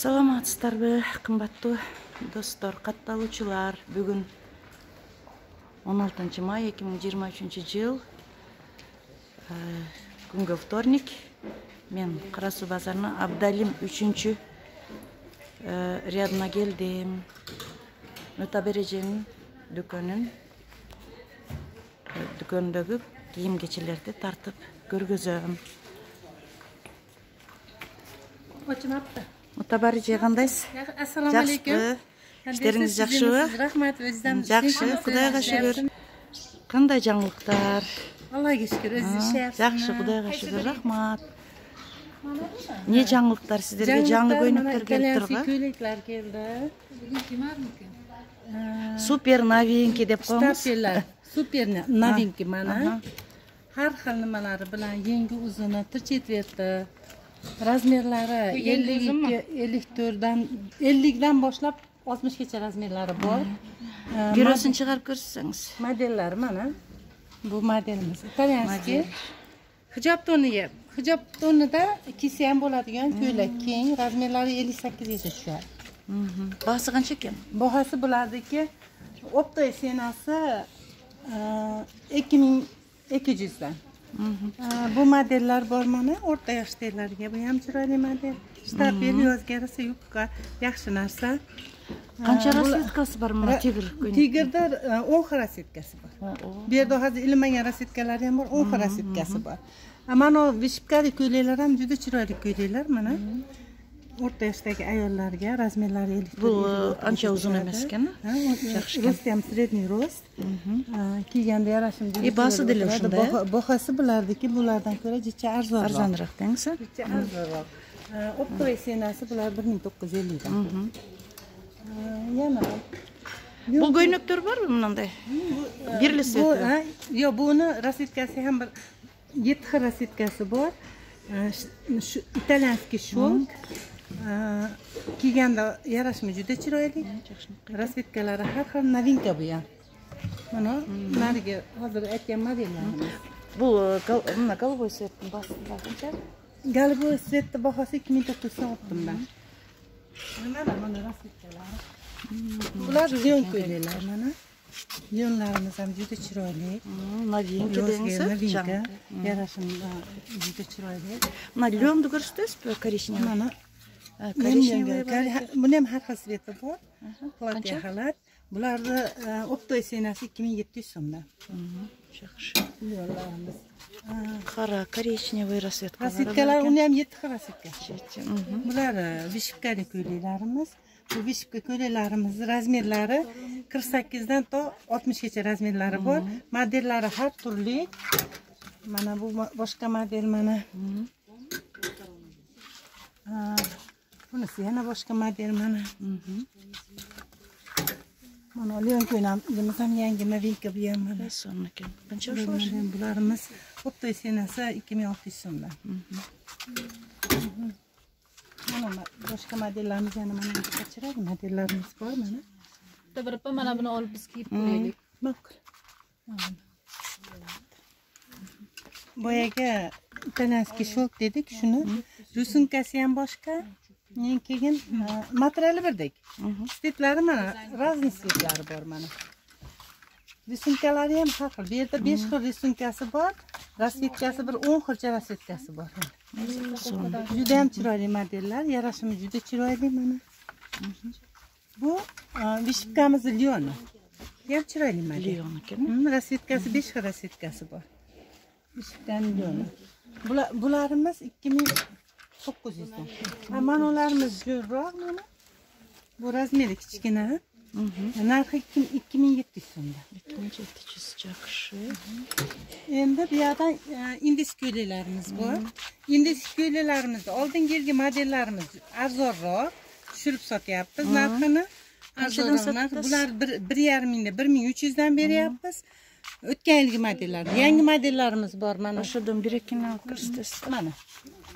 Саламатсыздарбы, кымбаттуу достор, катталуучулар. Бүгүн 16 май 2023 күнгө вторник. Мен Кара Суу базарына Абдалим 3 рядына келдим. Мутабереженин дүкөндөгү кийим кечелерди тартып көргөзөм. Мутабареже кандайсыз? Assalomu alaykum. İşleriniz жакшыбы? Rahmat, özünüzden. Жакшы, Кудайга шүгүр. Кандай жаңылыктар? Allah'a şükür, özünüz şey yapsın. Жакшы, Кудайга шүгүр, рахмат. Не жаңылыктар сиздерге? Жаңы көйнөктөр келип турган. Көйлекler geldi. Супер новинки деп коебуз. Super новинки mana. Har xil nimalari bilan yengi uzuni, tirchetverdi. Razmerlari 50dan boshlab 60gacha razmerlari bor. Görөсүн чыгарып көрсөңүз. Modellar mana. Bu modelimiz italyanskiy. Hijob tonida kiysa ham bo'ladigan ko'ylak keng, razmerlari 58 gacha tushadi. Bahası qancha ekan? Bahası bulardagi optoy senasi 2200 dan. Bu modellar bor mana, o'rta yoshdagilarga bu ham chiroyli model. Stabil yozga yarasa yupqa, yaxshi narsa. Qancha rasvetkasi bor mana tigr ko'ylak? Tigrda 10 xil rasvetkasi bor. Bu yerda hozir ilmagan rasvetkalari ham bor, 10 xil rasvetkasi bor. Mana o vishipkali ko'ylaklar ham juda chiroyli ko'ylaklar mana. O'rta yoshdagi ayollarga razmerlari 50. Bu ancha uzun emas ekan. Yaxshi. Rost ham sredniy rost. Kiyganda yarashimli. Bahası dili shunday. Bahası bulardiki bulardan ko'ra jicha arzonroq. Arzonroq dengsa? Jicha arzonroq. Optoy senasi bular 1950 dan. Yana Bu ko'ylaklar bormi bunday? Birli svet. Yo'q, buni rasvetkasi ham bir 7 xil rasvetkasi bor. Shu italyanskiy shok. Kiyganda yarashmi juda chiroyli. Rasvetkalari har xil novinka bu ham. Mana nariga hozir aytgan modellarimiz. Bu mana голубой светning bahsida qancha? Голубой svetning bahasi 2900 oltimdan. Mana rasvetkalar. Bular lyon ko'ylaklar mana. Lyonlarimiz ham juda chiroyli. Novinka dengsa, novinka. Yarashimli juda chiroyli. Mana lyonni ko'rsatasiz-mi? Korishniy. Mana korishniy. Buni ham har xil sveti bor. Qancha xalat. Bularni optoy senasi 2700 so'mdan. Yaxshi. Lyonlarimiz. Qora, korishniy rasvetka. Rasvetkalar uni ham 7 xil rasvetka. Bular vishipkali ko'ylaklarimiz. Bu vishipka ko'ylaklarimiz razmerlari 48 dan to 60 gacha razmerlari bor. Modellari har turli. Mana bu boshqa model mana. Bunisi yana boshqa model mana. Mana lyon ko'ylagimiz ham yangi novinka bu ham mana. Sonnakan. Qancha bularimiz optoy senasi 2600 so'mdan. Mana boshqa modellarimiz yana mana buncha chiroyli modellarimiz bor mana. Birpa mana buni olib biz kiyib ko'raylik. Ma'qul. Boyaga italyanskiy shok dedik, shuni rusunkasi ham boshqa. Keyin materiali birdek. Svetlari mana, razniy svetlari bor mana. Rusunkalari ham har xil. Bu yerda 5 xil rusunkasi bor. Rasvetkasi bir 10 xilcha rasvetkasi bor. Juda ham chiroyli modellar, yarashimi juda chiroyli mana. Bu vishipkamiz lyon. Ham chiroyli model. Lyon ekan. Rasvetkasi 5 xil rasvetkasi bor. Vishipkani lyon. Bularimiz 2900 dan. Mana ularimiz zo'rroq mana. Bu razmeri kichkina. Narxi 2700 so'mdan. 2700 yaxshi. Endi bu yerdan indis ko'ylaklarimiz bor. Indis ko'ylaklarimizni oldingi yilgi modellarimiz arzonroq tushirib sotyapmiz narxini. Arzonroq. Bular 1,5 mingda 1300 dan beryapmiz. O'tgan yilgi modellar. Yangi modellarimiz bor mana. O'shadan bir-ikkini ko'rsatasiz. Mana.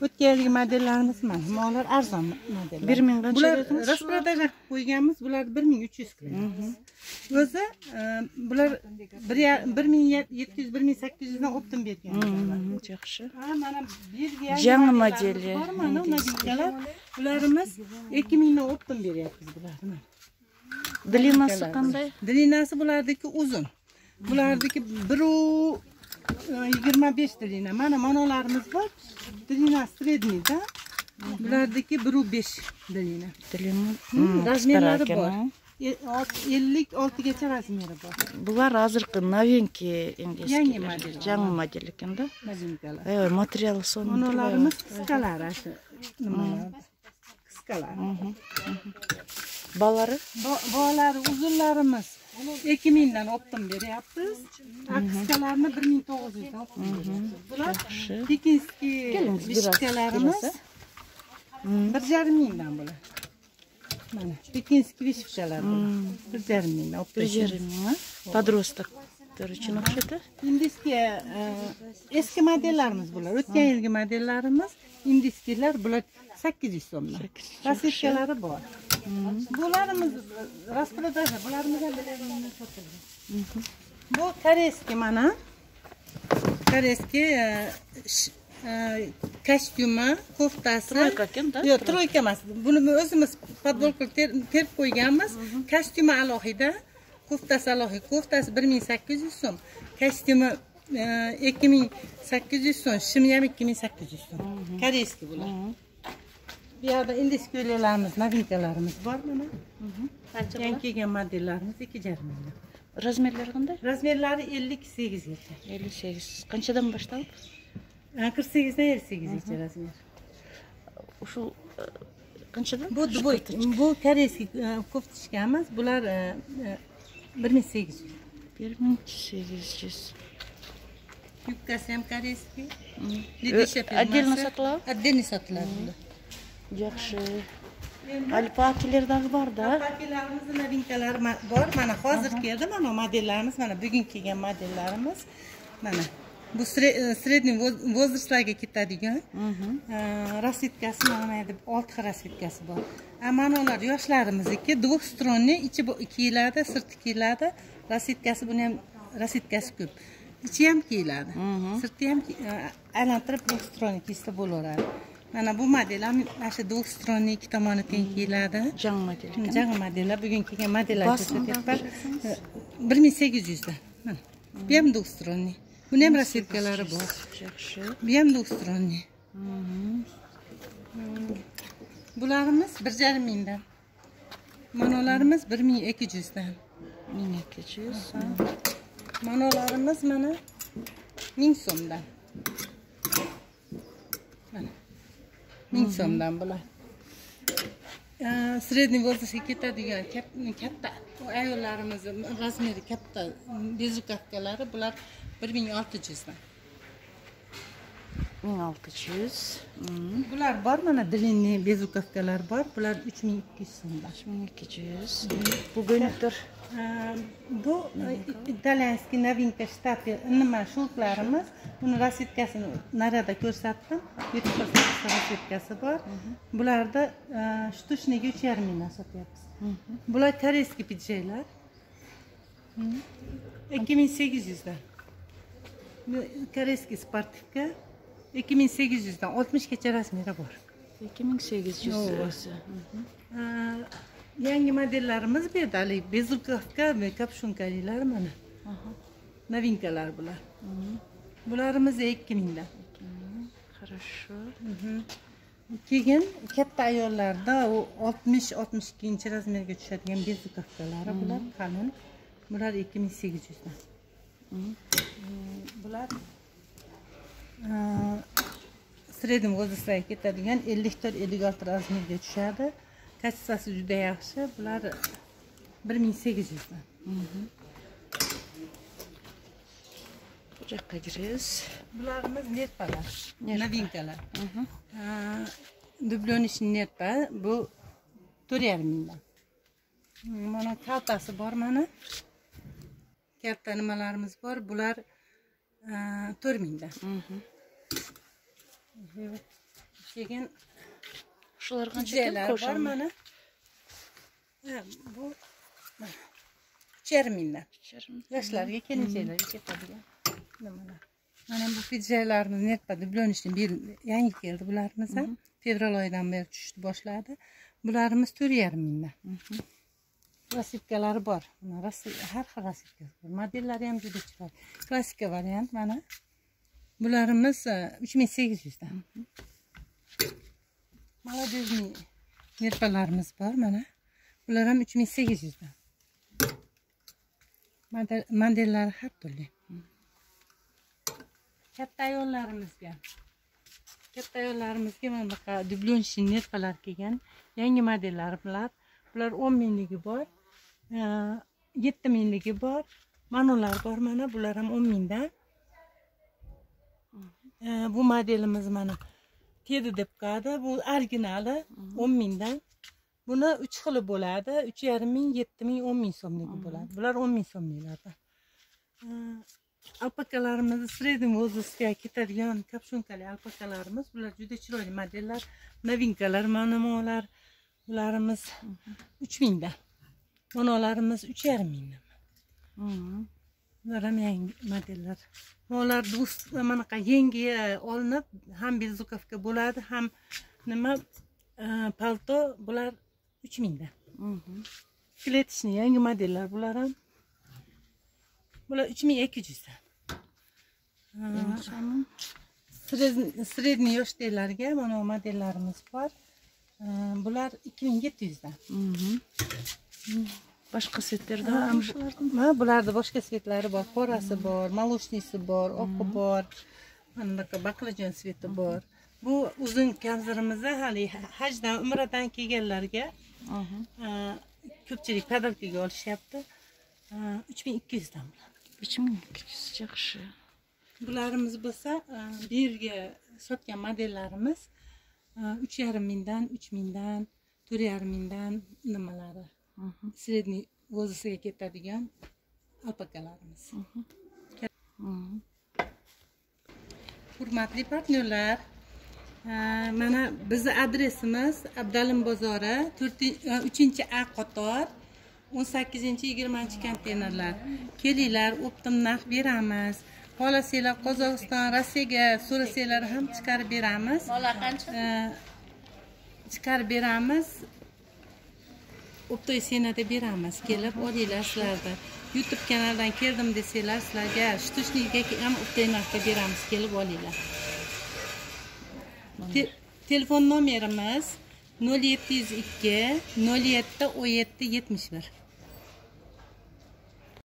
O'tgan yilgi modellarimiz mana. Ular arzon modellar. 1000 qancha Bular dedingiz? rasprodaja qo'yganmiz, bular 1300 qilyapmiz. O'zi bular 1700 1800 dan optim bergan. Yaxshi. Mana Belgiya Yangi modeli. Mana novinkalar. Bularimiz 2000 dan optim beryapmiz bularni. Длинасы qanday? Длинасы bulardagi uzun. Bulardagi 1.25 длина. Mana manolarimiz bor. Длина среднийda. Bulardagi 1.5 длина. Длина. Razmerlari bor. 56 gacha razmeri bor. Bular hozirgi novinki Yangi model. Yangi model ekanda. Novinkalar. Materiali sonunda. Manolarimiz qisqalari shu nimalar. Qisqalar. Balari? Bolalari uzunlarimiz 2000 dan optim beryapmiz. Qisqalarni 1900 dan optim beryapmiz. Bular pekinskiy vishkalarimiz 1.5 dan bular. Mana pekinskiy vishkalar bular. 1.5 dan optim. 1.5 Подросток. Için o'xshadi. Indiskiya eski modellarimiz bular. O'tgan yilgi modellarimiz indiskilar bular 800 so'mdan. Rasitkalari bor. Bularimiz rasprodaja, bularimiz ham bilaman sotilgan. Bu koreyskiy mana. Koreyskiy kostyumi, koftasi. Troyka ekan-da? Yo'q, troyka emas. Buni o'zimiz podbolka terib qo'yganmiz. Kostyumi alohida, koftasi alohida. Koftasi 1800 so'm. Kostyumi 2800 so'm, shimi ham 2800 so'm. Koreyskiy bular. Bu yerda indiskiyalarimiz, novinkalarimiz bor mana. Yangi kelgan modellarimiz 2.5 million. Razmerlari qanday? Razmerlari 58 gacha. 58. Qanchadan boshlanib? 48 dan 58 gacha razmer. Shu qanchadan? Bu dvoyka. Bu koreyskiy koftishkamiz. Bular 1800. 1800. Yubkasi ham koreyskiy. Отдельно sotiladi? Отдельно sotiladi. Yaxshi. Alpakilardagi bor-da. Alpakilarimizning novinkalari bor. Mana hozir keldi, mana modellarimiz, mana bugun kelgan modellarimiz. Mana bu средний возрастlarga ketadigan. Rasitkasi mana deb 6 xil rasitkasi bor. Mana ular yoshlarimizniki двухсторонний, ichi kiyiladi, sirti kiyiladi. Rasitkasi buni ham rasitkasi ko'p. Ichi ham kiyiladi. Sirti ham aylantirib двухсторонний kiysa bo'laveradi. Mana bu model ham mana shu двухсторонний ikki tomoni teng kiyiladi. Jang model. Jang modellar, bugun kelgan modellar ko'rsatyapman. 1800 dan. Mana. Bu ham двухсторонний. Buni ham rasitkalari bor. Yaxshi. Bu ham двухсторонний. Bularimiz 1.5 mingdan. Manolarimiz 1200 dan. 1200. Manolarimiz mana 1000 so'mdan. Mana 1000 so'mdan bular. Средний возрастga ketadigan katta ayollarimiz razmeri katta bezukavkalari bular 1600 dan. 1600. Bular bor, mana длинный bezukavkalar bor. Bular 3200 so'mdan. 3200. Bu go'nakdir. Bu italyanskiy novinka shtapi nima shulklarimiz. Buni rasitkasini narada ko'rsatdim. 7% rasitkasi bor. Bularda shtuchniga 3.5 mingdan sotyapmiz. Bular koreyskiy pidjeylar. 2800 dan. Koreyskiy sportivka 2800 dan 60 gacha razmeri bor. 2800 o'zi. Yangi modellarimiz bu yerda bezukavka va kapshonkaliklar mana. Novinkalar bular. Bularimiz 2000 dan. Хорошо. Keyin katta ayollarda u 60-62 razmerga tushadigan bezukavkalari bular qalin. Bular 2800 dan. Bular средний возрастlarga ketadigan 54-56 razmerga tushadi. Kachesasi juda yaxshi. Bular 1800 dan. Bu yoqqa kiramiz. Bularimiz nerpalar, novinkalar. Dublyonishni nerpa, bu 4.5 mingdan. Mana kaltasi bor mana. Katta nimalarimiz bor, bular 4 mingdan. keyin Shular qancha Pijalar bor mana. Bu 3,5 mingdan. Yoshlarga, kelinchalarga ketadigan. Mana bu pijalarimiz netpa dublonishdan bir yangi keldi bularimiz ham. Fevral oyidan beri tushishni boshladi. Bularimiz 4,5 mingdan. Klassikalar bor. Har xil klassika bor. Modellari ham juda chiroyli. Klassika variant mana. Bularimiz 3800 dan. Молодежный nerpalarimiz bor mana. Bular ham 3800 dan. Modellari har turli. Katta ayollarimizga mana bunaqa dublonchi nerpalar kelgan. Yangi modellar bular. Bular 10 mingligi bor. 7 mingligi bor. Manolar bor mana. Bular ham 10 mingdan. Bu modelimiz mana Tedi deb qoldi. Bu originali 10 mingdan. Buni 3 xili bo'ladi. 3,5 ming, 7 ming, 10 ming so'mligi bo'ladi. Bular 10 ming so'mliklarda. Alpakalarimiz sredniy возрастga ketadigan kapshonkali alpakalarimiz. Bular juda chiroyli modellar, novinkalar, manamolar. Bularimiz 3 mingdan. Monolarimiz 3,5 mingdan. Bular ham yangi modellar. Bular manaqa yangi olinib, ham bezukovka bo'ladi, ham nima palto, bular 3 mingdan. Kletichni yangi modellar bular ham. Bular 3200 dan. Sredniy yoshdagilarga mana modellarimiz bor. Bular 2700 dan. Boshqa setlarda ham shulardan. Bularda boshqa setlari bor. Qorasi bor, moloshnisi bor, oqi bor. Mana bunaqa baqlajon sveti bor. Bu uzun kamzirimizni hali hajdan, umradan kelganlarga ko'pchilik podalkaga olishyapti. 3200 dan bular. 3200 yaxshi. Bularimiz bo'lsa, bu yerga sotgan modellarimiz 3,5 mingdan, 3 mingdan, 4,5 mingdan nimalari. Sredniy возрастga ketadigan alpakalarimiz. Hurmatli partnyorlar, mana bizni adresimiz Abdalim bozori, 3-A qator, 18-20 konteynerlar. Kelinglar, optim narx beramiz. Xohlasanglar Qozog'iston, Rossiyaga so'rasanglar ham chiqarib beramiz. Chiqarib beramiz. Optoy senada beramiz. Kelib olinglar sizlarda. YouTube kanalidan keldim desanglar, sizlarga shtuchniga ham optoy narxga beramiz. Kelib olinglar. Telefon nomerimiz 0702 07 17 71.